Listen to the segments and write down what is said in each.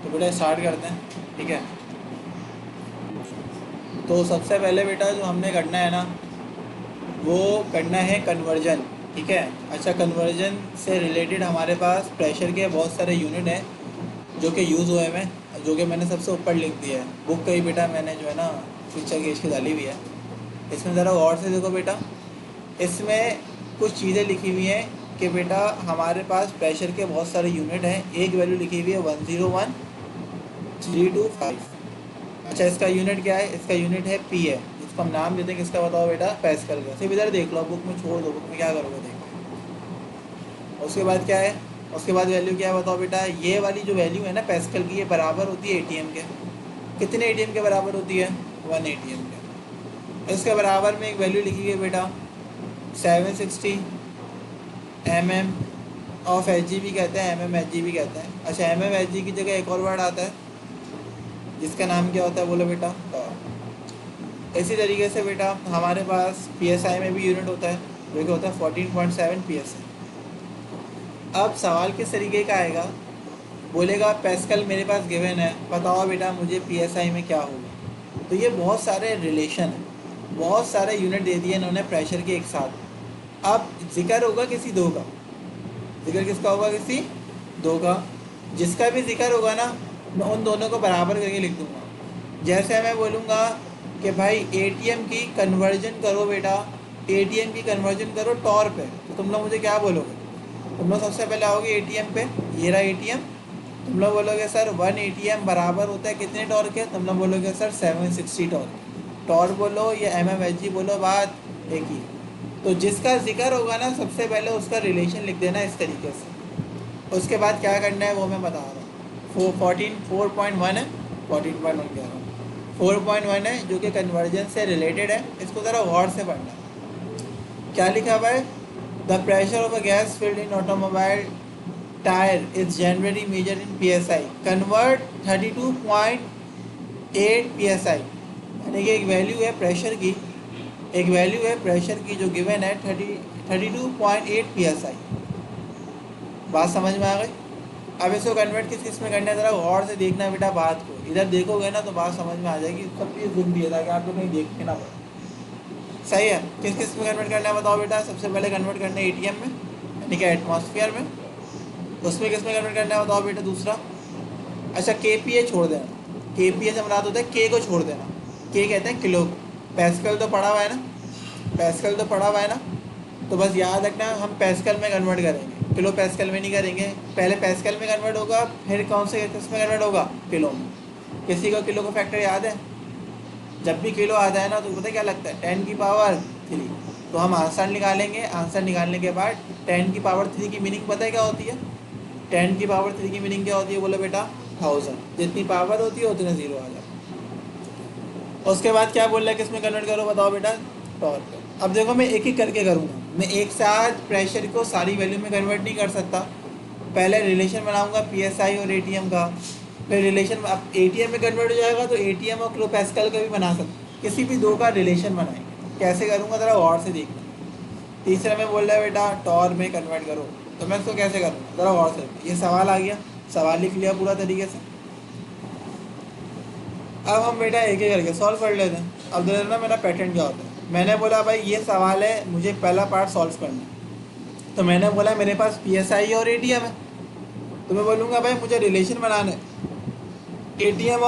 तो बेटा स्टार्ट करते हैं, ठीक है। तो सबसे पहले बेटा जो हमने करना है ना, वो करना है कन्वर्जन, ठीक है। अच्छा, कन्वर्जन से रिलेटेड हमारे पास प्रेशर के बहुत सारे यूनिट हैं जो कि यूज़ हुए हैं, जो कि मैंने सबसे ऊपर लिख दिया है बुक का ही बेटा, मैंने जो है ना पिक्चर की इसकी डाली हुई है। इसमें ज़रा गौर से देखो बेटा, इसमें कुछ चीज़ें लिखी हुई हैं कि बेटा हमारे पास प्रेशर के बहुत सारे यूनिट हैं। एक वैल्यू लिखी हुई है 101,325। अच्छा, इसका यूनिट क्या है? इसका यूनिट है पी है, जिसको हम नाम देते हैं किसका बताओ बेटा? पैस्कल का। सिर्फ इधर देख लो, बुक में छोड़ दो, बुक में क्या करोगे देखो। उसके बाद क्या है? उसके बाद वैल्यू क्या है बताओ बेटा? ये वाली जो वैल्यू है ना पैस्कल की, ये बराबर होती है एटीएम के। कितने एटीएम के बराबर होती है? 1 एटीएम के। इसके बराबर में एक वैल्यू लिखी हुई है बेटा 760 mm ऑफ एच जी भी कहते हैं, एच जी भी कहते हैं। अच्छा, एच जी की जगह एक और वर्ड आता है जिसका नाम क्या होता है बोलो बेटा? टॉर्क। इसी तरीके से बेटा हमारे पास पी एस आई में भी यूनिट होता है, जो कि होता है 14.7 PSI। अब सवाल किस तरीके का आएगा? बोलेगा पैस्कल मेरे पास गिवन है, बताओ बेटा मुझे पी एस आई में क्या होगा। तो ये बहुत सारे रिलेशन हैं, बहुत सारे यूनिट दे दिए इन्होंने प्रेशर के एक साथ। अब जिक्र होगा किसी दो का, जिक्र किसका होगा? किसी दो का। जिसका भी जिक्र होगा ना, मैं उन दोनों को बराबर करके लिख दूंगा। जैसे मैं बोलूँगा कि भाई एटीएम की कन्वर्जन करो बेटा, एटीएम की कन्वर्जन करो टॉर पे, तो तुम लोग मुझे क्या बोलोगे? तुम लोग सबसे पहले आओगे एटीएम पे, ये रहा एटीएम। तुम लोग बोलोगे सर 1 एटीएम बराबर होता है कितने टॉर के? तुम लोग बोलोगे सर 760 टॉर। टॉर बोलो या MMHG बोलो, बात एक ही। तो जिसका जिक्र होगा ना सबसे पहले उसका रिलेशन लिख देना इस तरीके से। उसके बाद क्या करना है वो मैं बता रहा हूँ। 4.1 है, 14.1 कह रहा हूँ, 4.1 है जो कि कन्वर्जन से रिलेटेड है। इसको ज़रा गौर से पढ़ना है। क्या लिखा हुआ है? The pressure of a gas filled in automobile tyre is generally measure in PSI। Convert 32.8 PSI, यानी कि एक वैल्यू है प्रेशर की, एक वैल्यू है प्रेशर की जो गिवन है 32.8 PSI। बात समझ में आ गई? अब इसको कन्वर्ट किस किस में करना है ज़रा गौर से देखना बेटा बात को। इधर देखोगे ना तो बात समझ में आ जाएगी। सब चीज़ जुम भी है ताकि आपको कहीं देखने ना पड़े। सही है? किस किस में कन्वर्ट करना है बताओ बेटा? सबसे पहले कन्वर्ट करना है एटीएम में, यानी कि एटमॉस्फेयर में। उसमें किस में कन्वर्ट करना है बताओ बेटा? दूसरा, अच्छा KPA छोड़ देना। KPA से मुराद होता है के को छोड़ देना। के कहते हैं किलो को। पैस्कल तो पढ़ा हुआ है ना, पैस्कल तो पढ़ा हुआ है ना, तो बस याद रखना हम पैस्कल में कन्वर्ट करेंगे, किलो पैस्कल में नहीं करेंगे। पहले पैस्कल में कन्वर्ट होगा, फिर कौन से किस में कन्वर्ट होगा? किलो में। किसी को किलो का फैक्टर याद है? जब भी किलो आता है ना तो पता है क्या लगता है? 10 की पावर 3। तो हम आंसर निकालेंगे, आंसर निकालने के बाद 10 की पावर 3 की मीनिंग पता है क्या होती है? 10 की पावर 3 की मीनिंग क्या होती है बोलो बेटा? 1000। जितनी पावर होती है उतने ज़ीरो आ जाए। उसके बाद क्या बोल रहा है? किस में कन्वर्ट करो बताओ बेटा? टॉर्क पे। अब देखो मैं एक एक करके करूँगा, मैं एक साथ प्रेशर को सारी वैल्यू में कन्वर्ट नहीं कर सकता। पहले रिलेशन बनाऊंगा PSI और एटीएम का, फिर रिलेशन अब एटीएम में कन्वर्ट हो जाएगा तो एटीएम और किलो पैस्कल का भी बना सकते, किसी भी दो का रिलेशन बनाएंगे। कैसे करूँगा ज़रा और से देखना। तीसरा में बोल रहा है बेटा टॉर में कन्वर्ट करो, तो मैं इसको कैसे करूँगा ज़रा और से। ये सवाल आ गया, सवाल लिख लिया पूरा तरीके से। अब हम बेटा एक एक करके सॉल्व कर लेते हैं। अब देखो ना मेरा पैटर्न क्या होता है। मैंने बोला भाई ये सवाल है, मुझे पहला पार्ट सॉल्व करना है, तो मैंने बोला मेरे पास PSI और एटीएम है, तो मैं बोलूँगा भाई मुझे रिलेशन बनाना है एटीएम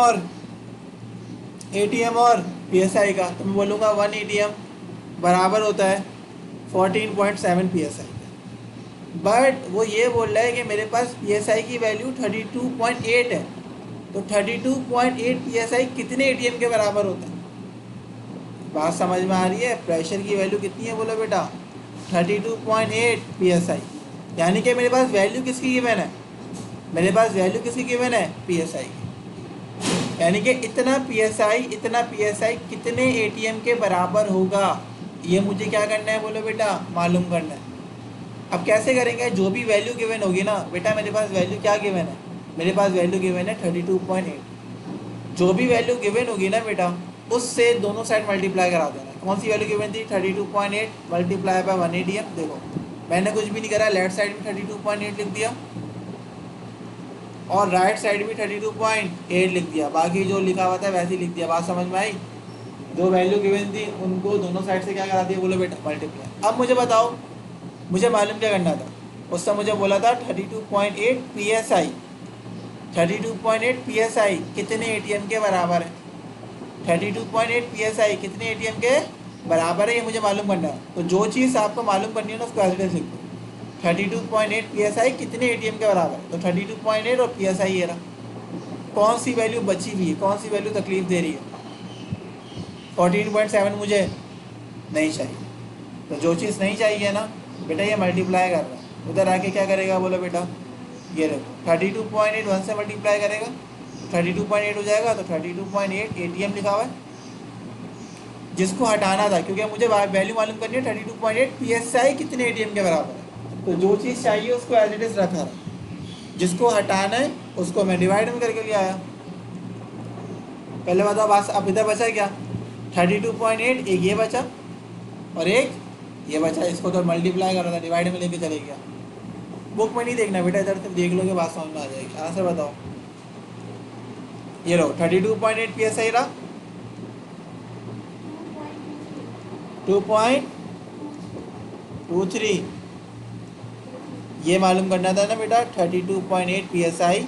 और PSI का। तो मैं बोलूँगा 1 एटीएम बराबर होता है 14.7 PSI। बट वो ये बोल रहा है कि मेरे पास PSI की वैल्यू 32.8 है, तो 32.8 PSI कितने एटीएम के बराबर होता है? बात समझ में आ रही है? प्रेशर की वैल्यू कितनी है बोलो बेटा? 32.8 PSI। यानी कि मेरे पास वैल्यू किसकी गिवन है? मेरे पास वैल्यू किसकी गिवन है? PSI की। यानी कि इतना PSI कितने एटीएम के बराबर होगा, ये मुझे क्या करना है बोलो बेटा? मालूम करना है। अब कैसे करेंगे? जो भी वैल्यू गिवन होगी ना बेटा, मेरे पास वैल्यू क्या गिवन है? मेरे पास वैल्यू गिवन है 32.8। जो भी वैल्यू गिवन होगी ना बेटा, उससे दोनों साइड मल्टीप्लाई करा देना। कौन सी वैल्यू गिवन थी? 32.8 मल्टीप्लाई बाय 1 एटीएम। देखो मैंने कुछ भी नहीं करा, लेफ्ट साइड में 32.8 लिख दिया, और राइट साइड भी 32.8 लिख दिया, बाकी जो लिखा हुआ था वैसे ही लिख दिया। बात समझ में आई? जो वैल्यू गिवन थी उनको दोनों साइड से क्या करा दिया, बोलो बेटा मल्टीप्लाई। अब मुझे बताओ, मुझे मालूम क्या करना था, उसने मुझे बोला था 32.8 PSI। 32.8 PSI कितने ATM के बराबर है? 32.8 PSI कितने ATM के बराबर है, ये मुझे मालूम करना है। तो जो चीज़ आपको मालूम करनी है ना उसको एज लिख दो। 32.8 PSI कितने ATM के बराबर है, तो 32.8 और PSI ये रहा। कौन सी वैल्यू बची हुई है, कौन सी वैल्यू तकलीफ दे रही है? 14.7 मुझे नहीं चाहिए। तो जो चीज़ नहीं चाहिए ना बेटा, ये मल्टीप्लाई कर रहा है, उधर आके क्या करेगा बोलो बेटा, ये देखो 32.8 1 से मल्टीप्लाई करेगा, 32.8 हो जाएगा। तो 32.8 ATM लिखा हुआ है, जिसको हटाना था, क्योंकि मुझे वैल्यू मालूम करनी है 32.8 PSI कितने ATM के बराबर है। तो जो चीज़ चाहिए उसको एज इट इज़ रखा, जिसको हटाना है उसको मैं डिवाइड में करके ले आया। पहले बताओ बस, अब इधर बचा क्या? 32.8, एक ये बचा और एक ये बचा, इसको तो मल्टीप्लाई कर रहा था, डिवाइड में लेके चले गया। बुक में नहीं देखना बेटा, इधर से देख लोगे बात समझ में आ जाएगी। आंसर बताओ, ये लो 32.8 PSI रहा, 2.23। ये मालूम करना था ना बेटा 32.8 PSI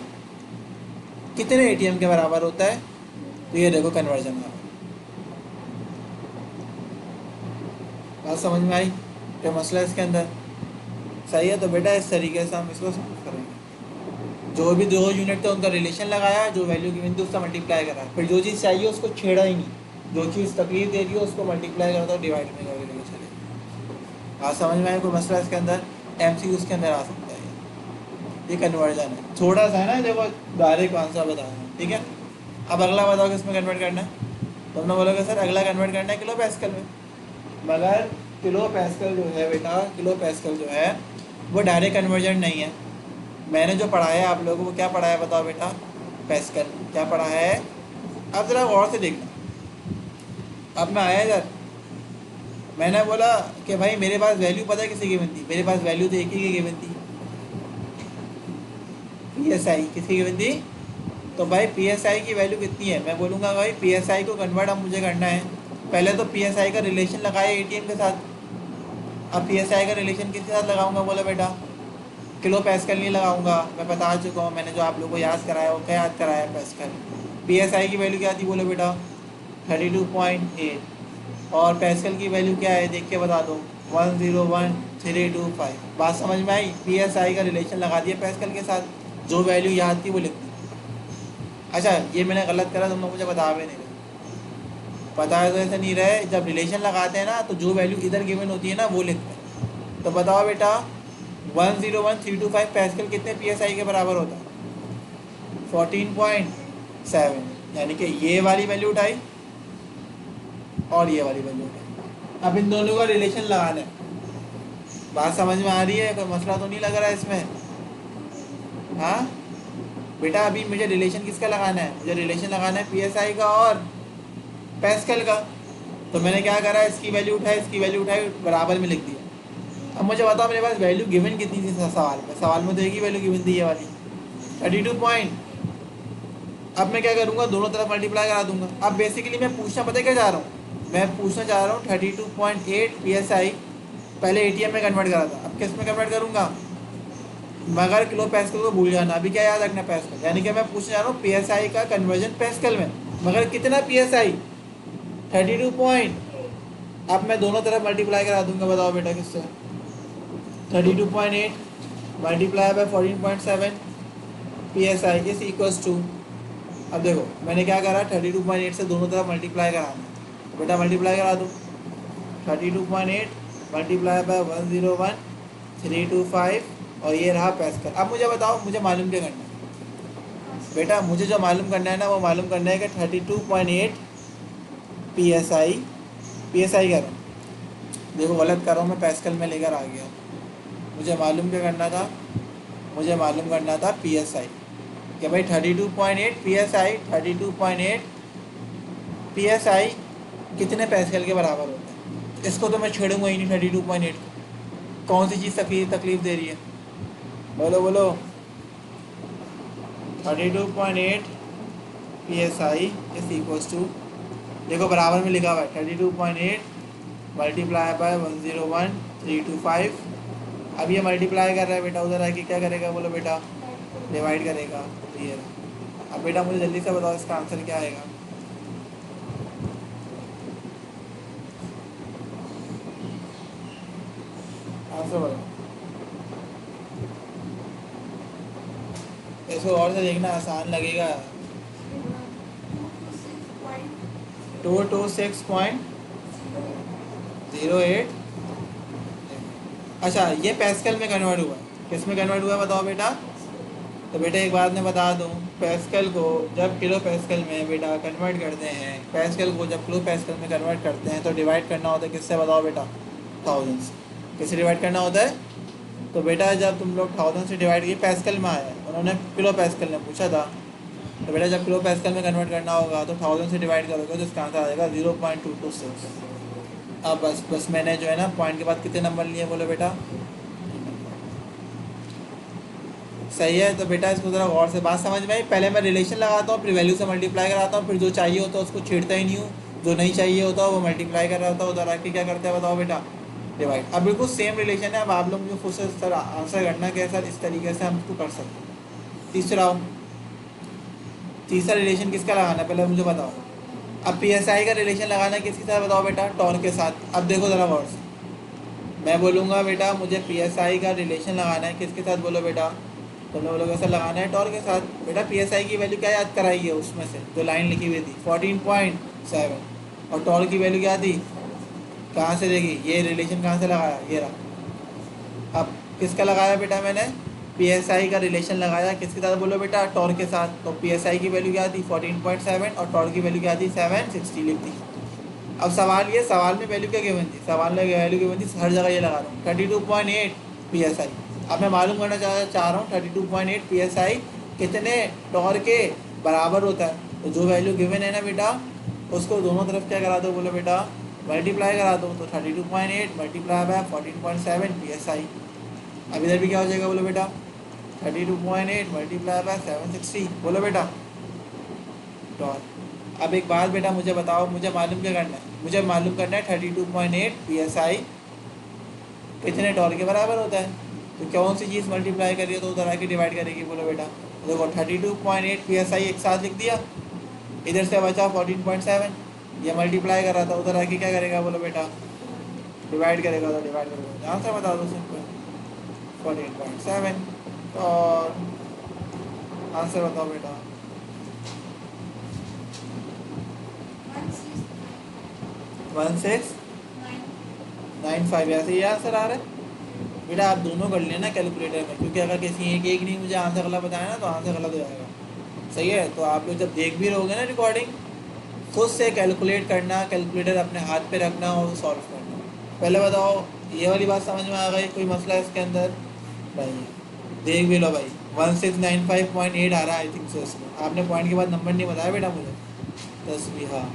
कितने ATM के बराबर होता है। तो ये देखो कन्वर्जन है, बात समझ में आई? क्या मसला है इसके अंदर? सही है। तो बेटा इस तरीके से हम इसको सॉल्व करेंगे। जो भी दो यूनिट थे उनका रिलेशन लगाया, जो वैल्यू गिवन थी उसका मल्टीप्लाई करा, फिर जो चीज़ चाहिए उसको छेड़ा ही नहीं, जो चीज़ तकलीफ दे रही है उसको मल्टीप्लाई करा था, डिवाइड में करके लेके चले। बात समझ में आए? कोई मसला इसके अंदर? MCQ उसके अंदर आ सकता है। ये कन्वर्जन है, थोड़ा सा है ना, देखो डायरेक्ट आंसर बताया, ठीक है। अब अगला बताओ किस में कन्वर्ट करना है। तुमने बोलोगे सर अगला कन्वर्ट करना है किलो पैस्कल में, मगर किलो पैस्कल जो है बेटा, किलो पैस्कल जो है वो डायरेक्ट कन्वर्जन नहीं है। मैंने जो पढ़ाया आप लोगों को, क्या पढ़ाया बताओ बेटा? पैस्कल। क्या पढ़ा है? अब ज़रा गौर से देखना। अब मैं आया इधर, मैंने बोला कि भाई मेरे पास वैल्यू पता है किसी गिवन थी, मेरे पास वैल्यू तो एक ही की गिवन थी, PSI किसकी गिवन थी। तो भाई PSI की वैल्यू कितनी है, मैं बोलूँगा भाई PSI को कन्वर्ट अब मुझे करना है। पहले तो PSI का रिलेशन लगाया ATM के साथ। अब PSI का रिलेशन किसके साथ लगाऊंगा बोलो बेटा? किलो पैस्कल नहीं लगाऊंगा, मैं बता चुका हूँ, मैंने जो आप लोगों को याद कराया वो क्या याद कराया? पैस्कल। PSI की वैल्यू क्या थी बोलो बेटा? 32.8। और पैस्कल की वैल्यू क्या है देख के बता दो, 101.325। बात समझ में आई? PSI का रिलेशन लगा दिया पैस्कल के साथ, जो वैल्यू याद थी वो लिख दी। अच्छा ये मैंने गलत करा, तुम लोग मुझे बता भी नहीं रहे, पता है तो ऐसा नहीं रहे। जब रिलेशन लगाते हैं ना तो जो वैल्यू इधर गिवन होती है ना वो लिखते हैं। तो बताओ बेटा 101.325 पैस्कल कितने PSI के बराबर होता है? 14.7। यानी कि ये वाली वैल्यू उठाई और ये वाली वैल्यू उठाई। अब इन दोनों का रिलेशन लगाना है। बात समझ में आ रही है? कोई मसला तो नहीं लग रहा है इसमें? हाँ बेटा अभी मुझे रिलेशन किसका लगाना है? मुझे रिलेशन लगाना है PSI का और पैस्कल का। तो मैंने क्या करा, इसकी वैल्यू उठाई, इसकी वैल्यू उठाई, बराबर में लिख दिया। अब मुझे बताओ मेरे पास वैल्यू गिवन कितनी थी सवाल में तो एक ही वैल्यू गिवन थी, ये वाली 32 पॉइंट। अब मैं क्या करूँगा, दोनों तरफ मल्टीप्लाई करा दूंगा। अब बेसिकली मैं पूछना पता है क्या चाह रहा हूँ, मैं पूछना चाह रहा हूँ 32.8 PSI पहले ATM में कन्वर्ट करा था, अब किस में कन्वर्ट करूँगा? मगर किलो पैस्कल को भूल जाना, अभी क्या याद रखना पैस्कल, यानी कि मैं पूछना चाह रहा हूँ PSI का कन्वर्जन पैस्कल में, मगर कितना PSI? 32 पॉइंट। अब मैं दोनों तरफ मल्टीप्लाई करा दूंगा, बताओ बेटा किससे? 32.8 multiply by 14.7 PSI is equals to. अब देखो मैंने क्या करा, 32.8 से दोनों तरफ मल्टीप्लाई कराना, तो बेटा मल्टीप्लाई करा दो। 32.8 मल्टीप्लाई बाय 101.325 और ये रहा पैस्कल। अब मुझे बताओ मुझे मालूम क्या करना है बेटा? मुझे जो मालूम करना है ना वो मालूम करना है कि 32.8 PSI कर रहा हूँ, देखो गलत कर रहा हूँ मैं, पैस्कल में लेकर आ गया। मुझे मालूम क्या करना था? मुझे मालूम करना था PSI कि भाई 32.8 PSI 32.8 PSI कितने पैस्कल के बराबर होता है। इसको तो मैं छेड़ूंगा ही नहीं 32.8 को। कौन सी चीज़ तकलीफ दे रही है बोलो बोलो? 32.8 PSI इज इक्वल्स टू, देखो बराबर में लिखा हुआ है 32.8 मल्टीप्लाई बाय 101,325। अब ये मल्टीप्लाई कर रहा है बेटा, उधर आके क्या करेगा बोलो बेटा, डिवाइड करेगा। तो ये रहा। अब बेटा मुझे जल्दी से बताओ इसका आंसर क्या आएगा। आंसर बताओ। इसको और से देखना, आसान लगेगा। 226.08। अच्छा, ये पैस्कल में कन्वर्ट हुआ है, किस में कन्वर्ट हुआ है बताओ बेटा। तो बेटा एक बात मैं बता दूं, पैस्कल को जब किलो पैस्कल में बेटा कन्वर्ट करते हैं, पैस्कल को जब किलो पैस्कल में कन्वर्ट करते हैं तो डिवाइड करना होता है किससे बताओ बेटा, 1000 से। किससे डिवाइड करना होता है। तो बेटा जब तुम लोग 1000 से डिवाइड किए, पैस्कल में आया, उन्होंने किलो पैस्कल में पूछा था, तो बेटा जब किलो पैस्कल में कन्वर्ट करना होगा तो 1000 से डिवाइड करोगे तो इसका आंसर आ जाएगा 0.226। अब बस मैंने जो है ना पॉइंट के बाद कितने नंबर लिए बोलो बेटा। सही है। तो बेटा इसको ज़रा गौर से बात समझ में आई। पहले मैं रिलेशन लगाता हूँ, फिर वैल्यू से मल्टीप्लाई कराता हूँ, फिर जो चाहिए होता है उसको छेड़ता ही नहीं हूँ, जो नहीं चाहिए होता वो मल्टीप्लाई कर रहा होता है, उधर आके क्या करते हैं बताओ बेटा, डिवाइड। अब बिल्कुल सेम रिलेशन है। अब आप लोग मुझे खुद से सर आंसर करना कि सर इस तरीके से हम इसको कर सकते हैं। तीसरा रिलेशन किसका लगाना है पहले मुझे बताओ। अब PSI का रिलेशन लगाना है किसके साथ बताओ बेटा, टॉर्क के साथ। अब देखो ज़रा गौर से, मैं बोलूँगा बेटा मुझे PSI का रिलेशन लगाना है किसके साथ बोलो बेटा, तो हम लोग ऐसा लगाना है टॉर्क के साथ। बेटा PSI की वैल्यू क्या याद कराई है, उसमें से जो लाइन लिखी हुई थी 14.7, और टॉर्क की वैल्यू क्या थी, कहाँ से देखी, ये रिलेशन कहाँ से लगाया, ये रहा। अब किसका लगाया बेटा मैंने, PSI का रिलेशन लगाया किसके साथ बोलो बेटा, टॉर्क के साथ। तो PSI की वैल्यू क्या थी 14.7 और टॉर्क की वैल्यू क्या थी 760 लिख दी। अब सवाल ये, सवाल में वैल्यू क्या गिवन थी, सवाल में वैल्यू गिवन थी, हर जगह ये लगा रहा हूँ 32.8 PSI। अब मैं मालूम करना चाह रहा हूँ 32.8 PSI कितने टॉर्क के बराबर होता है। तो जो वैल्यू गिवन है ना बेटा, उसको दोनों तरफ क्या करा दो बोलो बेटा, मल्टीप्लाई करा दो। तो 32.8 मल्टीप्लाई बाय 14.7 PSI। अब इधर भी क्या हो जाएगा बोलो बेटा, 32.8 मल्टीप्लाई बाय 760 बोलो बेटा, टॉर्क। अब एक बात बेटा मुझे बताओ, मुझे मालूम क्या करना है, मुझे मालूम करना है 32.8 PSI कितने टॉर्क के बराबर होता है। तो कौन सी चीज़ मल्टीप्लाई करिए तो उधर आके डिवाइड करेगी बोलो बेटा। देखो 32.8 PSI एक साथ लिख दिया, इधर से बचा 14.7, ये मल्टीप्लाई कर रहा था, उधर आके क्या करेगा बोलो बेटा, डिवाइड करेगा। तो डिवाइड करेगा, आंसर बता दो सिंपल 14.7। और आंसर बताओ बेटा, 1695। ऐसे ही आंसर आ रहा है बेटा। आप दोनों कर लेना कैलकुलेटर में, क्योंकि अगर किसी एक नहीं मुझे आंसर गलत बताया ना तो आंसर गलत हो जाएगा। सही है। तो आप लोग जब देख भी रहोगे ना रिकॉर्डिंग, खुद से कैलकुलेट करना, कैलकुलेटर अपने हाथ पे रखना और सॉल्व करना। पहले बताओ ये वाली बात समझ में आ गई, कोई मसला है इसके अंदर नहीं। देख भी लो भाई, 1695.8 आ रहा है आई थिंक सो। इसमें आपने पॉइंट के बाद नंबर नहीं बताया बेटा मुझे, 10 भी। हाँ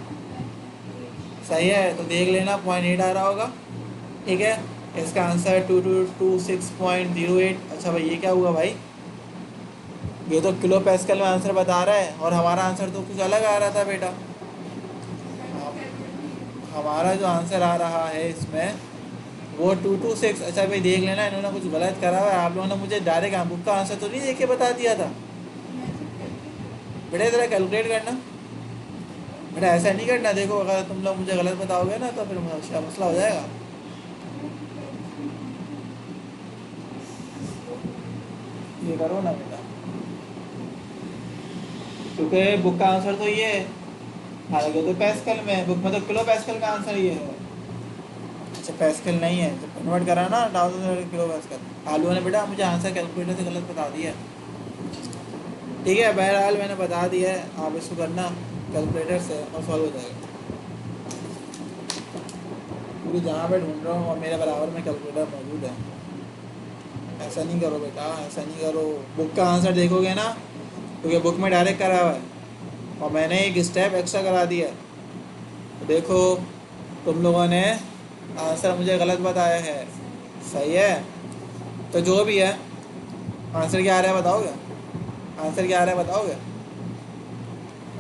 सही है। तो देख लेना 0.8 आ रहा होगा, ठीक है। इसका आंसर 2226.08। अच्छा भाई ये क्या हुआ भाई, ये तो किलो पैस्कल में आंसर बता रहा है और हमारा आंसर तो कुछ अलग आ रहा था बेटा। हमारा जो आंसर आ रहा है इसमें वो 226। अच्छा भाई देख लेना, इन्होंने कुछ गलत करा हुआ है। आप लोगों ने मुझे डायरेक्ट बुक का आंसर तो नहीं देख के बता दिया था बेटा, ज़रा कैलकुलेट करना बेटा, ऐसा नहीं करना। देखो अगर तुम लोग मुझे गलत बताओगे ना तो फिर मसला हो जाएगा। ये करो ना बेटा, क्योंकि बुक का आंसर तो ये है, हालांकि तो पैस्कल में, बुक में तो किलो पैस्कल का आंसर ये है। अच्छा पैस्कल नहीं है तो कन्वर्ट करा ना 1000 किलो पैस्कल। आलू ने बेटा मुझे आंसर कैलकुलेटर से गलत बता दिया। ठीक है, बहरहाल मैंने बता दिया है, आप इसको करना कैलकुलेटर से और सॉल्व हो जाएगा। क्योंकि जहाँ पे ढूंढ रहा हूँ और मेरे बराबर में कैलकुलेटर मौजूद है। ऐसा नहीं करो बेटा, ऐसा नहीं करो। बुक का आंसर देखोगे ना, क्योंकि बुक में डायरेक्ट करा हुआ है और मैंने एक स्टेप एक्स्ट्रा करा दिया है। तो देखो तुम लोगों ने आंसर मुझे गलत बताया है, सही है। तो जो भी है आंसर क्या आ रहा है बताओगे, आंसर क्या आ रहा है बताओगे?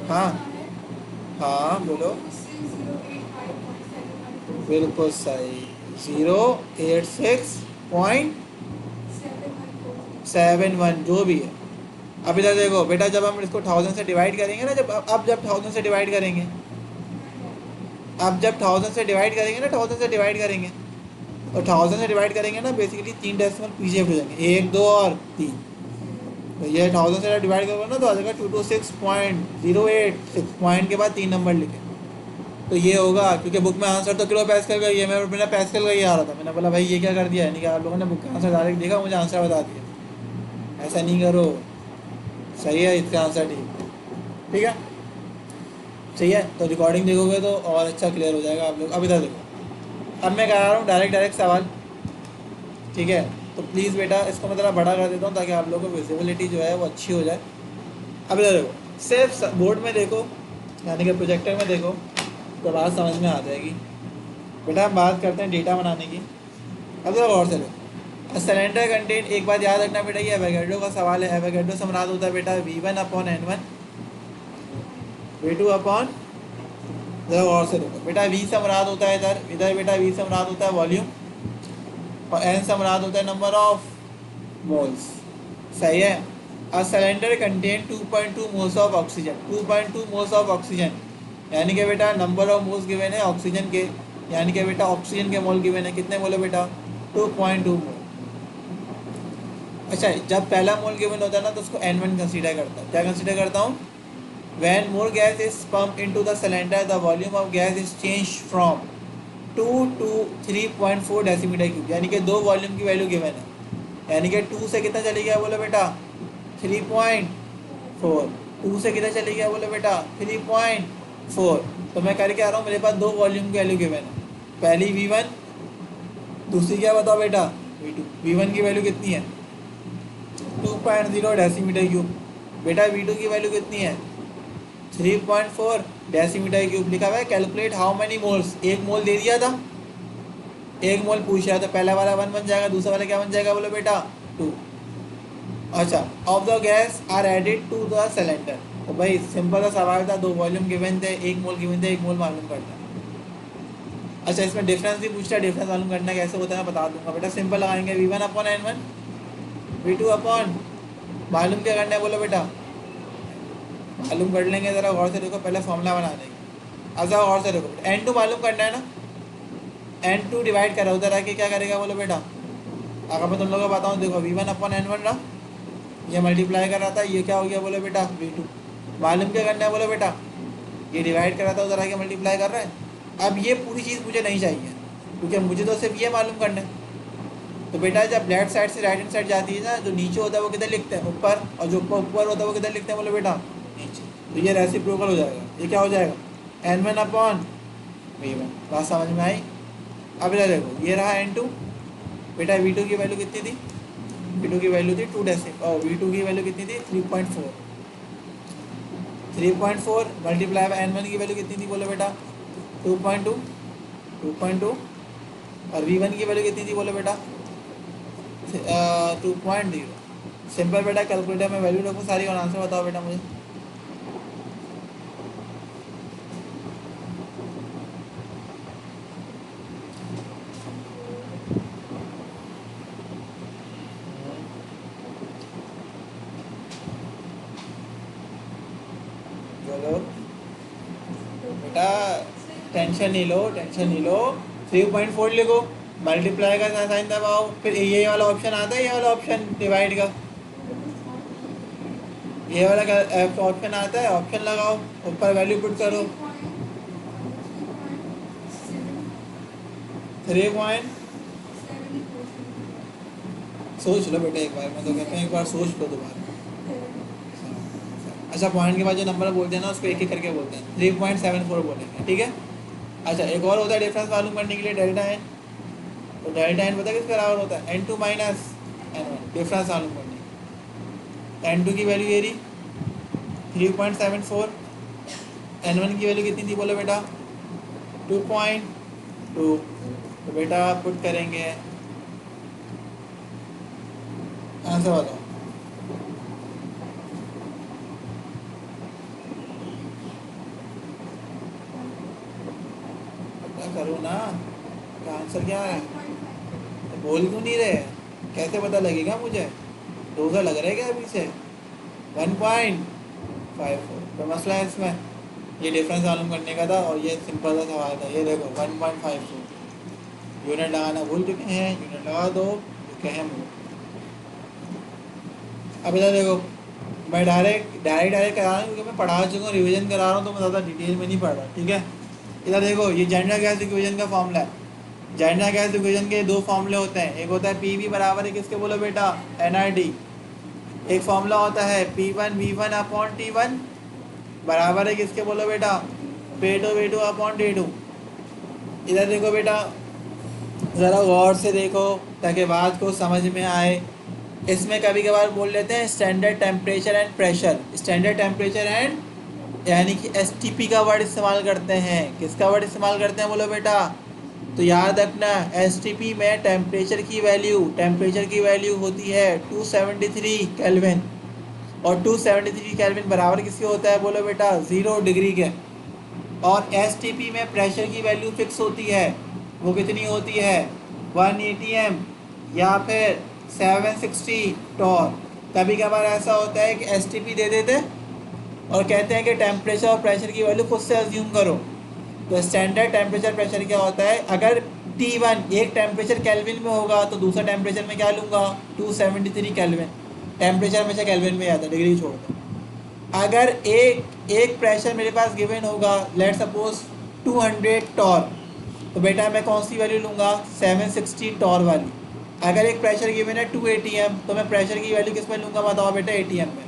हाँ हाँ बोलो। बिल्कुल सही। 086.71 जो भी है। अब इधर देखो बेटा, जब हम इसको 1000 से डिवाइड करेंगे ना, जब 1000 से डिवाइड करेंगे, अब जब 1000 से डिवाइड करेंगे ना, 1000 से डिवाइड करेंगे, और 1000 से डिवाइड करेंगे ना, बेसिकली 3 डेसिमल पीछे हो जाएंगे, 1 2 और 3। तो ये 1000 से डिवाइड करोगे ना तो आ जाएगा 226.086 पॉइंट के बाद 3 नंबर लिखे। तो ये होगा, क्योंकि बुक में आंसर तो किलो पैस्कल का ही है, मेरा पैस्कल का ही आ रहा था। मैंने बोला भाई ये क्या कर दिया है, नहीं कि आप लोगों ने बुक का आंसर डायरेक्ट देखा, मुझे आंसर बता दिया। ऐसा नहीं करो। सही है, इसका आंसर ठीक है। सही है, तो रिकॉर्डिंग देखोगे तो और अच्छा क्लियर हो जाएगा आप लोग। अब इधर देखो, अब मैं कह रहा हूँ डायरेक्ट सवाल, ठीक है। तो प्लीज़ बेटा इसको मैं थोड़ा बड़ा कर देता हूँ ताकि आप लोगों को विजिबिलिटी जो है वो अच्छी हो जाए। अब इधर देखो, सिर्फ बोर्ड में देखो, यानी कि प्रोजेक्टर में देखो, तो बात समझ में आ जाएगी। बेटा हम बात करते हैं डेटा बनाने की। अब देखो और से देखो, सिलेंडर कंटेंट, एक बात याद रखना बेटा, ये एवोगैड्रो का सवाल है। एवोगैड्रो से मुराद होता है बेटा V1/N1, V2 अपॉन, जरा और से देखो बेटा, V से मुराद होता है इधर इधर बेटा, V से मुराद होता है वॉल्यूम, और N से मुराद होता है नंबर ऑफ मोल्स। सही है। A cylinder contain 2.2 moles of oxygen, 2.2 moles of oxygen, यानी कि बेटा नंबर ऑफ मोल्स गिवन है ऑक्सीजन के, यानी कि बेटा ऑक्सीजन के मोल गिवन है, कितने मोल है बेटा? 2.2 मोल। अच्छा, जब पहला मोल गिवन होता है ना तो उसको N1 कंसीडर करता है। क्या कंसीडर करता हूँ? When more gas is pumped into the cylinder, the volume of gas is changed from 2 to 3.4 decimetre cube, यानी कि 2 वॉल्यूम की वैल्यू गिवन है, यानी कि 2 से कितना चली गया बोलो बेटा? 3.4। 2 से कितना चली गया बोलो बेटा? 3.4। तो मैं करके आ रहा हूँ, मेरे पास 2 वॉल्यूम की वैल्यू गिवन है, पहली V1, दूसरी क्या बताओ बेटा? V2। V1 की वैल्यू कितनी है? 2.0 डेसीमीटर क्यूब। बेटा V2 की वैल्यू कितनी है? 3.4 डेसीमीटर क्यूब। लिखा हुआ है कैलकुलेट हाउ मेनी मोल्स, एक मोल दे दिया था, एक मोल पूछ रहा था, पहला वाला 1 बन जाएगा, दूसरा वाला क्या बन जाएगा बोलो बेटा? 2। अच्छा, of the gas are added to the cylinder. तो भाई सिंपल सा सवाल था, 2 वॉल्यूम गिवन थे, एक मोल गिवन थे, एक मोल मालूम करना। अच्छा, इसमें डिफरेंस भी पूछता है, डिफरेंस मालूम करना कैसे होता है मैं बता दूंगा बेटा। सिंपल लगाएंगे V1/N1, V2 अपॉन, मालूम क्या करना है बोलो बेटा? मालूम कर लेंगे, ज़रा गौर से देखो, पहले फॉर्मूला बना देंगे। अच्छा गौर से देखो, N2 मालूम करना है ना, N2 डिवाइड करा उधर आके क्या करेगा बोलो बेटा? अगर मैं तुम लोगों को बताऊँ, देखो V1/N1 रहा, ये मल्टीप्लाई कर रहा था, ये क्या हो गया बोलो बेटा? V2। मालूम क्या करना है बोलो बेटा? ये डिवाइड कर रहा था, उधर आके मल्टीप्लाई कर रहा है। अब ये पूरी चीज़ मुझे नहीं चाहिए, क्योंकि मुझे तो सिर्फ ये मालूम करना है। तो बेटा जब लेफ्ट साइड से राइट हैंड साइड जाती है ना, जो नीचे होता है वो किधर लिखते हैं? ऊपर, और जो ऊपर होता है वो किधर लिखते हैं बोलो बेटा? नीचे। तो ये रेसिप्रोकल हो जाएगा, ये क्या हो जाएगा? N1/V1। बात समझ में आई? अब इधर देखो, ये रहा N2, बेटा V2 की वैल्यू कितनी थी? V2 की वैल्यू थी 2 डेसिमल, और V2 की वैल्यू कितनी थी? 3.4। 3.4 मल्टीप्लाई बाय N1 की वैल्यू कितनी थी बोलो बेटा? 2.2। 2.2, और V1 की वैल्यू कितनी थी बोलो बेटा? 2.0। सिंपल बेटा, कैलकुलेटर में वैल्यू रखो सारी और आंसर बताओ बेटा मुझे। बोलो बेटा, टेंशन नहीं लो, टेंशन नहीं लो। 3.4 लिखो, मल्टीप्लाई का साइन दबाओ, फिर ये वाला ऑप्शन आता है, ये वाला ऑप्शन डिवाइड का, ये वाला ऑप्शन आता है, ऑप्शन लगाओ, ऊपर वैल्यू पुट करो। 3 सोच लो बेटा एक बार, मैं तो कहता हूँ एक बार सोच लो दोबारा। अच्छा, पॉइंट के बाद जो नंबर बोलते हैं ना उसको एक एक करके बोलते हैं, 3.74 बोलेंगे, ठीक है। अच्छा, एक और होता है डिफरेंस मालूम करने के लिए, डेल्टा एन। तो डेल्टा एन पता है किसके बराबर होता है? N2 माइनस N1, डिफरेंस मालूम करने। N2 की वैल्यू ये रही 3.74, N1 की वैल्यू कितनी थी बोलो बेटा? 2.2। तो बेटा पुट करेंगे, आंसर बताओ। करो ना, तो आंसर क्या है? तो बोल क्यों नहीं रहे? कैसे पता लगेगा मुझे? रोज़ा लग रहा है क्या अभी से? 1.54 तो मसला है इसमें। ये डिफरेंस मालूम करने का था और ये सिंपल सा सवाल था। ये देखो 1.54 यूनिट लगाना भूल चुके हैं, यूनिट लगा दो चुके हैं। अब इधर देखो, मैं डायरेक्ट करा रहा हूँ क्योंकि मैं पढ़ा चुका हूँ, रिवीजन करा रहा हूँ, तो मैं ज़्यादा डिटेल में नहीं पढ़ रहा, ठीक है। इधर देखो, ये जेंडर गैस इक्वेशन का फॉर्मूला है। जेंडर गैस इक्वेशन के दो फॉर्मूले होते हैं, एक होता है पी वी बराबर है किसके बोलो बेटा? NRT। एक फॉर्मूला होता है P1V1/T1 बराबर है किसके बोलो बेटा? P2V2/T2। इधर देखो बेटा, ज़रा गौर से देखो ताकि बात को समझ में आए। इसमें कभी कभार बोल लेते हैं standard temperature and pressure. Standard temperature and यानी कि STP का वर्ड इस्तेमाल करते हैं। किसका वर्ड इस्तेमाल करते हैं बोलो बेटा? तो याद रखना, STP में टेम्परेचर की वैल्यू होती है 273 केल्विन, और 273 केल्विन बराबर किसके होता है बोलो बेटा? 0 डिग्री के। और STP में प्रेशर की वैल्यू फिक्स होती है, वो कितनी होती है? 1 ATM या फिर 760 टॉर। कभी कभार ऐसा होता है कि STP दे देते और कहते हैं कि टेम्परेचर और प्रेशर की वैल्यू खुद से अज्यूम करो। तो स्टैंडर्ड टेम्परेचर प्रेशर क्या होता है? अगर T1 एक टेम्परेचर केल्विन में होगा तो दूसरा टेम्परेचर में क्या लूँगा? 273 केल्विन। टेम्परेचर हमेशा केल्विन में आता है, डिग्री छोड़ दो। अगर एक प्रेशर मेरे पास गिवन होगा, लेट सपोज 200 टॉर, तो बेटा मैं कौन सी वैल्यू लूँगा? 760 टॉर वाली। अगर एक प्रेशर गिवन है 2 ATM, तो मैं प्रेशर की वैल्यू किस में लूँगा बताओ बेटा? ATM में।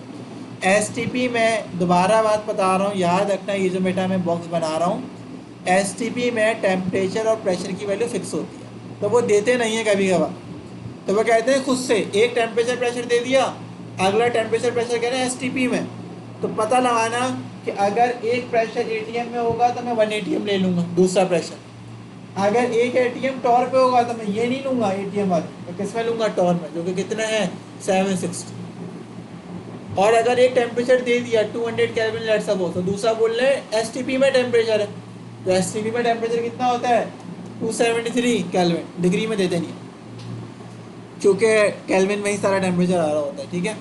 STP में दोबारा बात बता रहा हूँ, याद रखना, ये जो बेटा मैं बॉक्स बना रहा हूँ, STP में टेम्परेचर और प्रेशर की वैल्यू फिक्स होती है, तो वो देते नहीं है कभी कभार। तो वो कहते हैं खुद से एक टेम्परेचर प्रेशर दे दिया, अगला टेम्परेचर प्रेशर कह रहे हैं STP में, तो पता लगाना कि अगर एक प्रेशर ATM में होगा तो मैं 1 ATM ले लूँगा दूसरा प्रेशर। अगर एक ATM टॉर पे होगा तो मैं ये नहीं लूँगा ATM वाला, तो किस में लूँगा? टॉर में, जो कि कितना है? 760। और अगर एक टेम्परेचर दे दिया 200 केल्विन लेट सपोज, तो दूसरा बोल रहे हैं STP में टेम्परेचर है, तो STP में टेम्परेचर कितना होता है? 273 केल्विन। डिग्री में देते नहीं, क्योंकि केल्विन में ही सारा टेम्परेचर आ रहा होता है, ठीक है।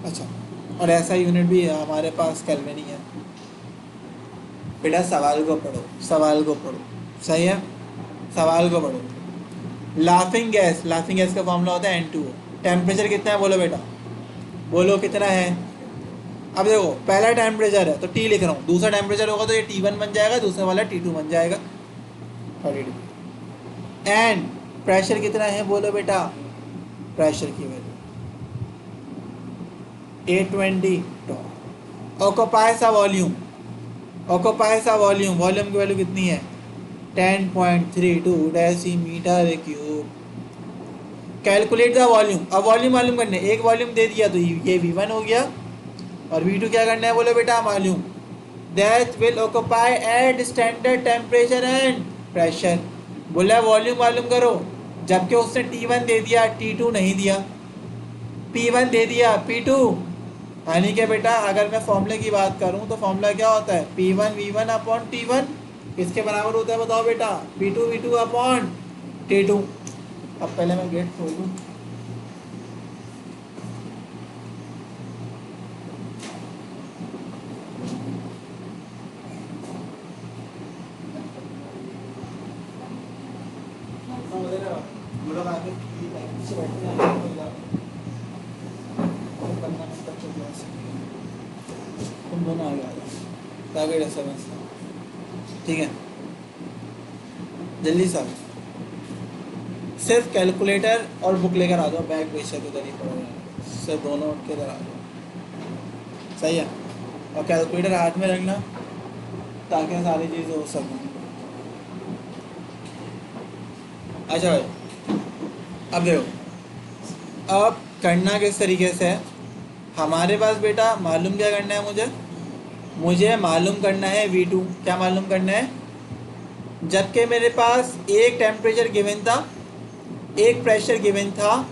अच्छा, और ऐसा यूनिट भी है हमारे पास, केल्विन ही है। बेटा सवाल को पढ़ो, सवाल को पढ़ो, सही है, सवाल को पढ़ो। लाफिंग गैस का फॉर्मूला होता है N2O। टेम्परेचर कितना है बोलो बेटा? बोलो कितना है? अब देखो, पहला टेम्परेचर है तो T लिख रहा हूँ, दूसरा टेम्परेचर होगा तो ये T1 बन जाएगा, दूसरा वाला T2 बन जाएगा, 30 डिग्री। एंड प्रेशर कितना है बोलो बेटा? प्रेशर की वैल्यू 820 टॉर। ऑक्यूपाइज वॉल्यूम की वैल्यू कितनी है? 10.32 decimetre cube. Calculate the volume. अब वॉल्यूम मालूम करने, एक वॉल्यूम दे दिया तो ये V1 हो गया, और V2 क्या करना है बोलो बेटा? मालूम। That will occupy at standard temperature and pressure. बोला वॉल्यूम मालूम करो, जबकि उसने T1 दे दिया, T2 नहीं दिया, P1 दे दिया, P2। यानी कि बेटा अगर मैं फॉर्मूले की बात करूं तो फॉर्मूला क्या होता है? P1V1/T1 किसके बराबर होता है बताओ बेटा? P2V2/T2। अब पहले मैं गेट खोल दूँ। तुम दोनों आगे आ जाओ, ठीक है, जल्दी सा। सिर्फ कैलकुलेटर और बुक लेकर आ जाओ, बैग बेशक उधर ही पड़ेगा, सिर्फ दोनों उठ के इधर आ जाओ, सही है। और कैलकुलेटर हाथ में रखना ताकि सारी चीज़ें हो सकें। अच्छा भाई, अब देखो, अब करना किस तरीके से है? हमारे पास बेटा मालूम क्या करना है? मुझे मालूम करना है V2। क्या मालूम करना है? जबकि मेरे पास एक टेम्परेचर गिवन था, एक प्रेशर गिवन था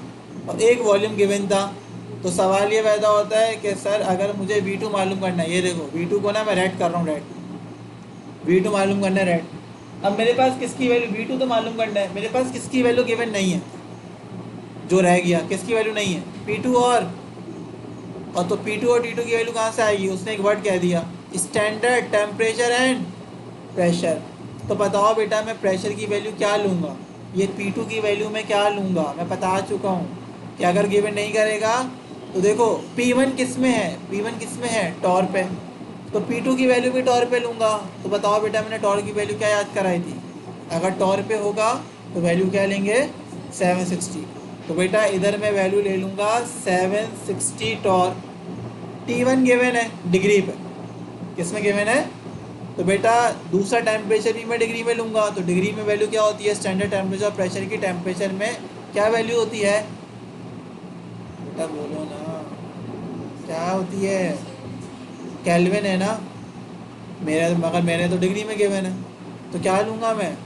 और एक वॉल्यूम गिवन था, तो सवाल ये पैदा होता है कि सर अगर मुझे V2 मालूम करना है, ये देखो V2 को ना मैं रेड कर रहा हूँ, रेड V2 मालूम करना है रेड, अब मेरे पास किसकी वैल्यू V2 तो मालूम करना है, मेरे पास किसकी वैल्यू गिवन नहीं है, जो रह गया किसकी वैल्यू नहीं है, P2 और तो P2 और T2 की वैल्यू कहाँ से आएगी, उसने एक वर्ड कह दिया स्टैंडर्ड टेम्परेचर एंड प्रेशर। तो बताओ बेटा मैं प्रेशर की वैल्यू क्या लूँगा, ये P2 की वैल्यू मैं क्या लूँगा, मैं बता चुका हूँ कि अगर गिवन नहीं करेगा तो देखो P1 किस में है, P1 किस में है टॉर पे, तो P2 की वैल्यू भी टॉर पे लूँगा। तो बताओ बेटा मैंने टॉर की वैल्यू क्या याद कराई थी, अगर टॉर पे होगा तो वैल्यू क्या लेंगे 760। तो बेटा इधर मैं वैल्यू ले लूँगा 760 टॉर। T1 गिवन है डिग्री पे, किस में गिवन है, तो बेटा दूसरा टेम्परेचर भी मैं डिग्री में लूँगा, तो डिग्री में वैल्यू क्या होती है, स्टैंडर्ड टेम्परेचर और प्रेशर की टेम्परेचर में क्या वैल्यू होती है, बेटा बोलो ना क्या होती है, केल्विन है ना, मेरे मगर मैंने तो डिग्री में गिवन है, तो क्या लूँगा मैं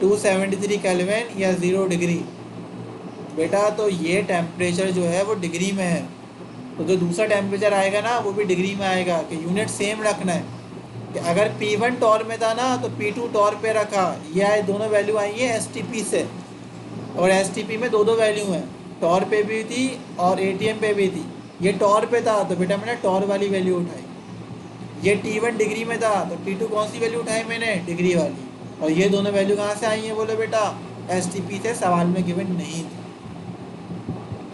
273 केल्विन या 0 डिग्री। बेटा तो ये टेम्परेचर जो है वो डिग्री में है, तो जो दूसरा टेम्परेचर आएगा ना वो भी डिग्री में आएगा, कि यूनिट सेम रखना है, कि अगर P1 टॉर में था ना तो P2 टॉर पे रखा, ये दोनों वैल्यू आई है STP से, और STP में दो वैल्यू हैं, टॉर पे भी थी और ATM पे भी थी, ये टॉर पे था तो बेटा मैंने टॉर वाली वैल्यू उठाई, ये T1 डिग्री में था तो T2 कौन सी वैल्यू उठाई मैंने, डिग्री वाली, और ये दोनों वैल्यू कहाँ से आई हैं बोलो बेटा, STP से, सवाल में गिवन नहीं थी।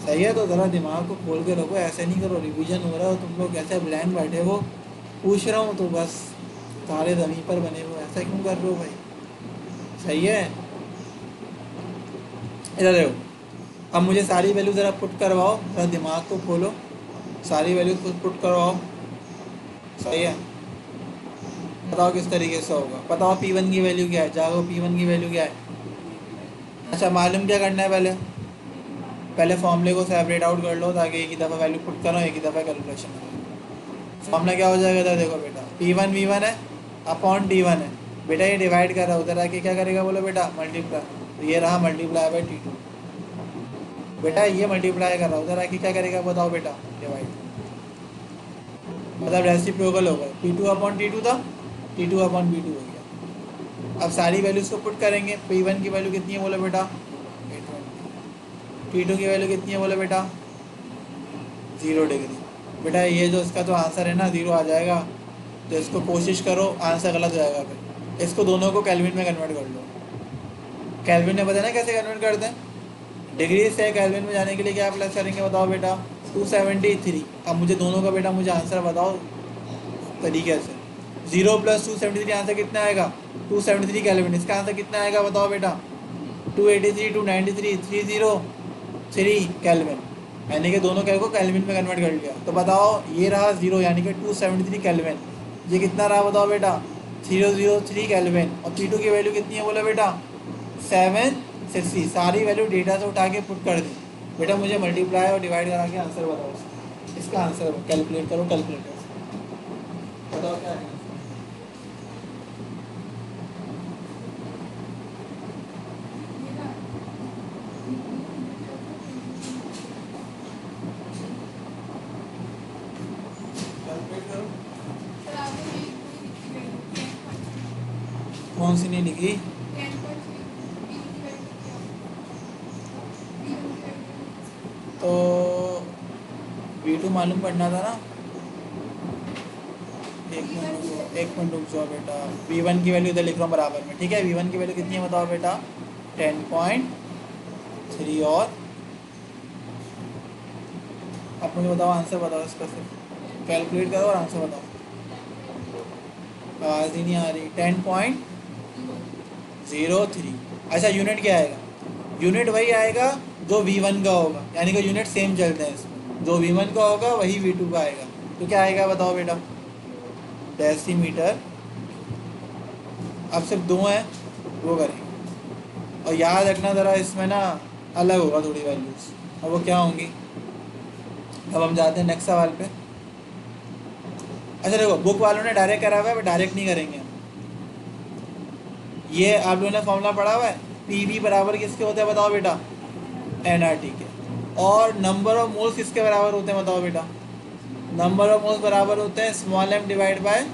सही है, तो ज़रा दिमाग को खोल के रखो, ऐसे नहीं करो रिवीजन हो रहा हो तुम लोग कैसे ब्लैंक बैठे हो, पूछ रहा हूँ तो बस सारे ज़मीन पर बने हुए, ऐसा क्यों कर रहे हो भाई। सही है, इधर देखो, अब मुझे सारी वैल्यू ज़रा पुट करवाओ, ज़रा दिमाग को खोलो, सारी वैल्यू पुट करवाओ। सही है, बताओ किस तरीके से होगा, बताओ P1 की वैल्यू क्या है, जाओ P1 की वैल्यू क्या है। अच्छा मालूम क्या करना है, पहले पहले फॉर्मूले को सेपरेट आउट कर लो, ताकि एक ही दफ़ा वैल्यू पुट करो, एक ही दफ़ा कैलकुलेशन करो। फॉर्मूला क्या हो जाएगा इधर देखो बेटा, P1 V1 है अपॉन T1 है, बेटा ये डिवाइड कर रहा है, उधर आके क्या करेगा बोलो बेटा, मल्टीप्लाई, तो ये रहा मल्टीप्लाई बाई T2, बेटा ये मल्टीप्लाई कर रहा है, उधर आके क्या करेगा बताओ बेटा, डिवाइड, मतलब रेसिप्रोकल होगा, P2 अपॉन T2 था, T2 अपॉन P2 हो गया। अब सारी वैल्यूज़ को पुट करेंगे, P1 की वैल्यू कितनी है बोलो बेटा 820, T2 की वैल्यू कितनी है बोलो बेटा 0 डिग्री। बेटा ये जो इसका तो आंसर है ना 0 आ जाएगा, तो इसको कोशिश करो, आंसर गलत हो जाएगा, फिर इसको दोनों को केल्विन में कन्वर्ट कर लो। केल्विन में पता ना कैसे कन्वर्ट करते हैं, डिग्री से केल्विन में जाने के लिए क्या प्लस करेंगे बताओ बेटा 273। अब मुझे दोनों का बेटा मुझे आंसर बताओ तरीके से, 0 + 273 आंसर कितना आएगा 273 केल्विन, इसका आंसर कितना आएगा बताओ बेटा 283 293 303 केल्विन, यानी कि दोनों को केल्विन में कन्वर्ट कर लिया। तो बताओ ये रहा 0 यानी कि 273 केल्विन, ये कितना रहा बताओ बेटा 003 केल्विन, और T2 की वैल्यू कितनी है बोला बेटा 760। सारी वैल्यू डेटा से उठा के पुट कर दी, बेटा मुझे मल्टीप्लाई और डिवाइड करा के आंसर बताओ, इसका आंसर कैलकुलेट करो कैलकुलेटर से, बताओ क्या है। कैलकुलेट करो, कौन सी नहीं लिखी, तो V2 मालूम करना था ना, एक मिनट रुक जाओ बेटा, V1 की वैल्यू इधर लिख रहा हूँ बराबर में, ठीक है। V1 की वैल्यू कितनी है बताओ बेटा 10.3, और अब मुझे बताओ आंसर बताओ इसका, सिर्फ कैलकुलेट करो और आंसर बताओ, आवाज़ ही नहीं आ रही। 10.03, अच्छा यूनिट क्या आएगा, यूनिट वही आएगा जो V1 का होगा, यानी कि यूनिट सेम चलते हैं इसमें, जो V1 का होगा वही V2 का आएगा, तो क्या आएगा बताओ बेटा डेसीमीटर। अब सिर्फ दो हैं वो करेंगे, और याद रखना ज़रा इसमें ना अलग होगा थोड़ी वैल्यूज़, और वो क्या होंगी। अब हम जाते हैं नेक्स्ट सवाल पे। अच्छा देखो बुक वालों ने डायरेक्ट करा हुआ है, डायरेक्ट नहीं करेंगे, ये आप लोगों ने फॉर्मूला पढ़ा हुआ है, PV बराबर किसके होते हैं बताओ बेटा nRT के, और नंबर ऑफ मोल्स किसके बराबर होते हैं बताओ बेटा, नंबर ऑफ मोल्स बराबर होते हैं स्मॉल m डिवाइड बाय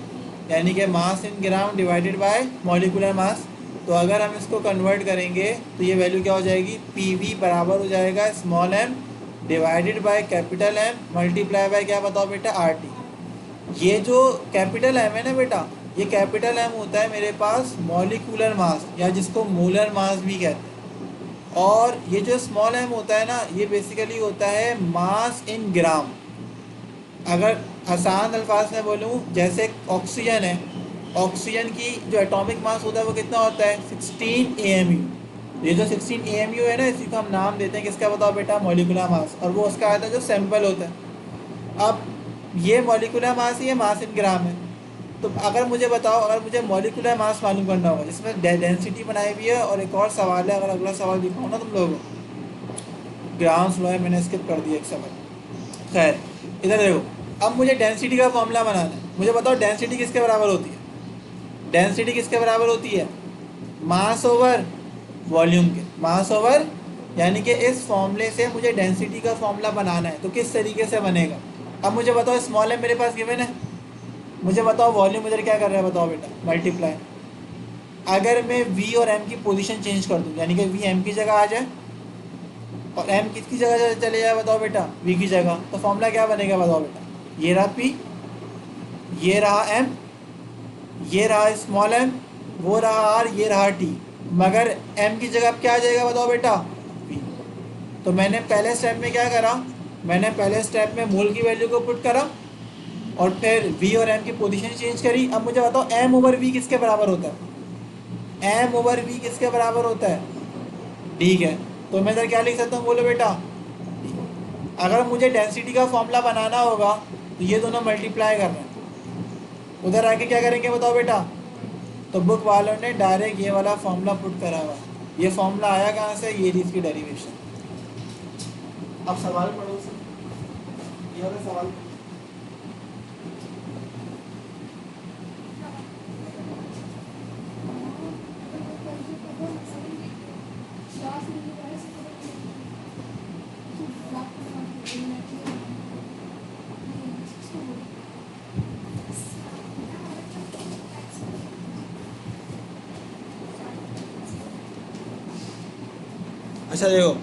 यानी कि mass in gram divided by molecular mass. तो अगर हम इसको कन्वर्ट करेंगे तो ये वैल्यू क्या हो जाएगी, पी वी बराबर हो जाएगा small m divided by capital M multiply by क्या बताओ बेटा, आर टी। ये जो कैपिटल एम है ना बेटा, ये कैपिटल एम होता है मेरे पास मॉलिकुलर मास, या जिसको मोलर मास भी कहते हैं। और ये जो स्मॉल एम होता है ना, ये बेसिकली होता है मास इन ग्राम। अगर आसान अल्फाज में बोलूँ, जैसे ऑक्सीजन है, ऑक्सीजन की जो एटॉमिक मास होता है वो कितना होता है, 16 AMU। ये जो 16 AMU है ना, इसी को हम नाम देते हैं किसका बताओ बेटा, मॉलिकुलर मास। और वो उसका आता है जो सैंपल होता है। अब ये मॉलिकुलर मास ही है, मास इन ग्राम है। तो अगर मुझे बताओ, अगर मुझे मॉलिकुलर मास मालूम करना होगा, जिसमें डेंसिटी बनाई हुई है, और एक और सवाल है, अगर अगला सवाल दिखाऊँ ना तुम लोगों को, ग्राम फ्लो है, मैंने स्किप कर दिया एक सवाल। खैर इधर देखो, अब मुझे डेंसिटी का फॉर्मूला बनाना है। मुझे बताओ डेंसिटी किसके बराबर होती है, डेंसिटी किसके बराबर होती है, मास ओवर वॉल्यूम के, मास ओवर। यानी कि इस फॉर्मूले से मुझे डेंसिटी का फॉर्मूला बनाना है, तो किस तरीके से बनेगा। अब मुझे बताओ स्मॉल एम मेरे पास गिवन है, मुझे बताओ वॉल्यूम इधर क्या कर रहा है, बताओ बेटा, मल्टीप्लाई। अगर मैं वी और एम की पोजीशन चेंज कर दूँ, यानी कि वी एम की जगह आ जाए और एम किसकी जगह चले जाए, बताओ बेटा, वी की जगह, तो फॉर्मूला क्या बनेगा बताओ बेटा, ये रहा पी, ये रहा एम, ये रहा स्मॉल एम, वो रहा आर, ये रहा टी। मगर एम की जगह अब क्या आ जाएगा बताओ बेटा, वी। तो मैंने पहले स्टेप में क्या करा, मैंने पहले स्टेप में मोल की वैल्यू को पुट करा और फिर वी और एम की पोजीशन चेंज करी। अब मुझे बताओ एम ओवर वी किसके बराबर होता है, एम ओवर वी किसके बराबर होता है, ठीक है। तो मैं इधर क्या लिख सकता हूँ, बोलो बेटा। अगर मुझे डेंसिटी का फॉर्मूला बनाना होगा तो ये दोनों मल्टीप्लाई कर रहे हैं, उधर आके क्या करेंगे बताओ बेटा। तो बुक वालों ने डायरेक्ट ये वाला फॉर्मूला पुट करा हुआ। ये फॉर्मूला आया कहाँ से, ये इसकी डेरिवेशन। अब सवाल पढ़ो सर, ये वाला सवाल। अच्छा देखो,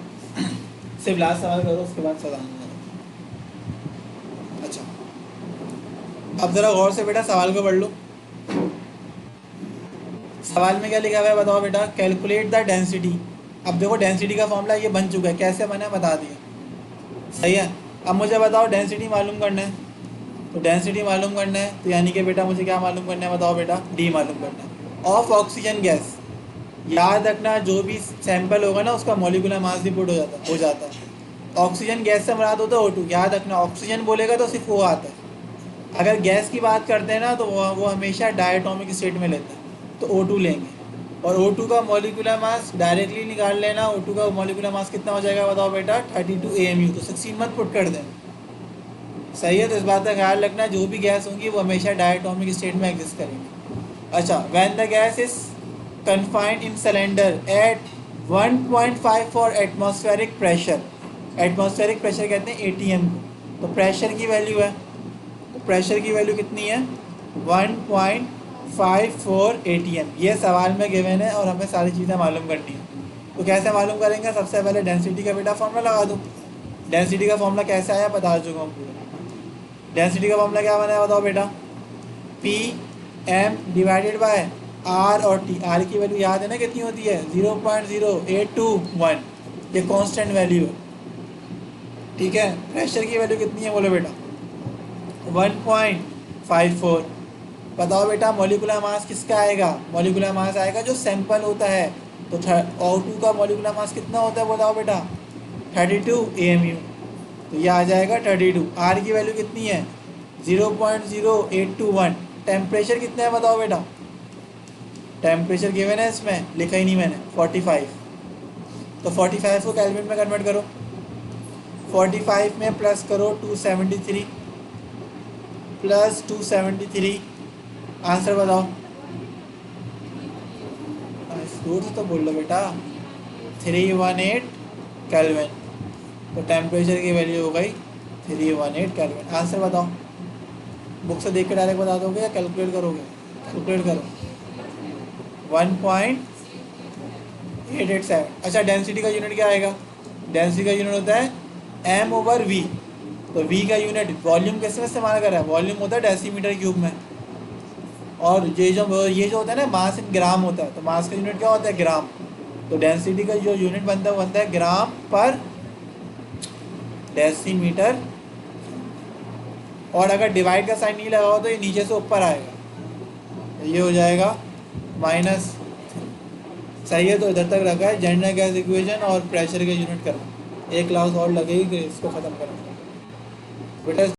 सिर्फ लास्ट सवाल करो, उसके बाद सवाल। अच्छा अब ज़रा गौर से बेटा सवाल को पढ़ लो। सवाल में क्या लिखा हुआ है बताओ बेटा, कैलकुलेट द डेंसिटी। अब देखो डेंसिटी का फॉर्मूला ये बन चुका है, कैसे बना है बता दिया, सही है। अब मुझे बताओ डेंसिटी मालूम करना है, तो डेंसिटी मालूम करना है, तो यानी कि बेटा मुझे क्या मालूम करना है बताओ बेटा, डी मालूम करना है ऑफ ऑक्सीजन गैस। याद रखना जो भी सैंपल होगा ना उसका मॉलिक्यूलर मास रिपोर्ट हो जाता है। ऑक्सीजन गैस से मुराद होता है O2। याद रखना ऑक्सीजन बोलेगा तो सिर्फ वो आता है। अगर गैस की बात करते हैं ना तो वो हमेशा डायटोमिक स्टेट में लेता है, तो O2 लेंगे। और O2 का मॉलिक्यूलर मास डायरेक्टली निकाल लेना। O2 का मॉलिक्यूलर मास कितना हो जाएगा बताओ बेटा, 32 AMU। तो 16 मत पुट कर दें, सही है। तो इस बात का ख्याल रखना, जो भी गैस होंगी वो हमेशा डायटोमिक स्टेट में एग्जिस्ट करेंगे। अच्छा, when the gas is confined in cylinder eight 1.54 atmospheric pressure, atmospheric pressure कहते हैं ATM को। तो प्रेशर की वैल्यू है, तो प्रेशर की वैल्यू कितनी है, 1.54 ATM। ये सवाल में गिवन है और हमें सारी चीज़ें मालूम करनी है। तो कैसे मालूम करेंगे, सबसे पहले डेंसिटी का बेटा फॉर्मूला लगा दो। डेंसिटी का फॉर्मूला कैसे आया बता चुका हूँ पूरा। डेंसिटी का फॉर्मूला क्या बना है बताओ बेटा, P M divided by R और टी। आर की वैल्यू याद है ना कितनी होती है, 0.0821। ये कांस्टेंट वैल्यू है, ठीक है। प्रेशर की वैल्यू कितनी है बोलो बेटा, 1.54। बताओ बेटा मॉलिक्यूलर मास किसका आएगा, मॉलिक्यूलर मास आएगा जो सैंपल होता है। तो O2 का मॉलिक्यूलर मास कितना होता है बताओ बेटा, 32 AMU। तो ये आ जाएगा 32। आर की वैल्यू कितनी है, 0.0821। टेम्परेचर कितना है बताओ बेटा, टेम्परेचर गिवन है इसमें, लिखा ही नहीं मैंने, 45। तो 45 को केल्विन में कन्वर्ट करो, 45 में प्लस करो 273 प्लस 273, आंसर बताओ। जोर से तो बोल लो बेटा, 318 केल्विन। तो टेम्परेचर की वैल्यू हो गई 318 केल्विन। आंसर बताओ। बुक से देख के डायरेक्ट बता दोगे या कैलकुलेट करोगे? कैलकुलेट करो। 1.887। अच्छा, डेंसिटी का यूनिट क्या आएगा? डेंसिटी का यूनिट होता है m/v। तो v का यूनिट वॉल्यूम कैसे इस्तेमाल कर रहा है? वॉल्यूम होता है डेसीमीटर क्यूब में, और ये जो होता है ना, मास इन ग्राम होता है। तो मास का यूनिट क्या होता है? ग्राम। तो डेंसिटी का जो यूनिट बनता है वो बनता है ग्राम पर डेसीमीटर। और अगर डिवाइड का साइन नहीं लगा हो तो ये नीचे से ऊपर आएगा, तो ये हो जाएगा माइनस। सही है, तो इधर तक रखा है जनरल गैस इक्वेशन और प्रेशर के यूनिट करना। एक क्लास और लगेगी कि इसको ख़त्म करेंगे बेटा।